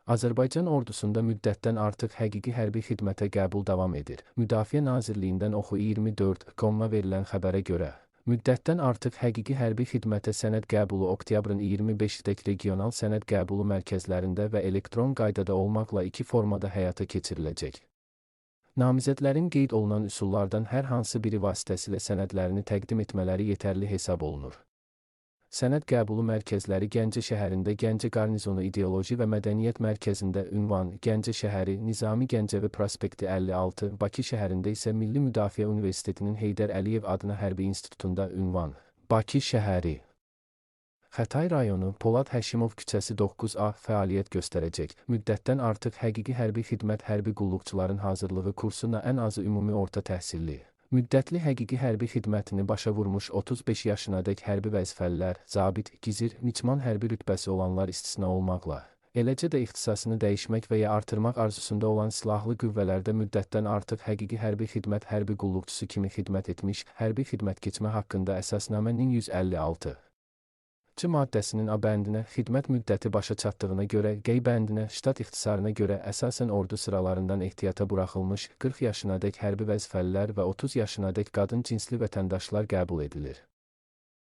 Azərbaycan ordusunda müddətdən artıq həqiqi hərbi xidmətə qəbul davam edir. Müdafiə Nazirliyindən Oxu 24.com-a verilən xəbərə görə, müddətdən artıq həqiqi hərbi xidmətə sənəd qəbulu oktyabrın 25-dək regional sənəd qəbulu mərkəzlərində və elektron qaydada olmaqla 2 formada həyata keçiriləcək. Namizədlərin qeyd olunan üsullardan hər hansı biri vasitəsilə sənədlərini təqdim etmələri yetərli hesab olunur. Sənəd qəbulu mərkəzləri Gəncə şəhərində Gəncə Qarnizonu İdeoloji və Mədəniyyət Mərkəzində ünvan, Gəncə şəhəri, Nizami Gəncəvi prospekti 56, Bakı şəhərində isə Milli Müdafiə Universitetinin Heydər Əliyev adına Hərbi İnstitutunda ünvan, Bakı şəhəri. Xətai rayonu, Polad Həşimov küçəsi 9A fəaliyyət göstərəcək. Müddətdən artıq həqiqi hərbi xidmət hərbi qulluqçuların hazırlığı kursuna ən azı ümumi orta təhsilli, müddətli həqiqi hərbi xidmətini başa vurmuş 35 yaşınadək hərbi vəzifəlilər, zabit, gizir, miçman hərbi rütbəsi olanlar istisna olmaqla, eləcə də ixtisasını dəyişmək və ya artırmaq arzusunda olan silahlı qüvvələrdə müddətdən artıq həqiqi hərbi xidmət hərbi qulluqçusu kimi xidmət etmiş, hərbi xidmət keçmə haqqında əsasnamənin 156. C maddəsinin A bəndinə xidmət müddəti başa çatdığına görə, Q bəndinə ştat ixtisarına görə əsasən ordu sıralarından ehtiyata buraxılmış 40 yaşınadək hərbi vəzifəlilər və 30 yaşınadək qadın cinsli vətəndaşlar qəbul edilir.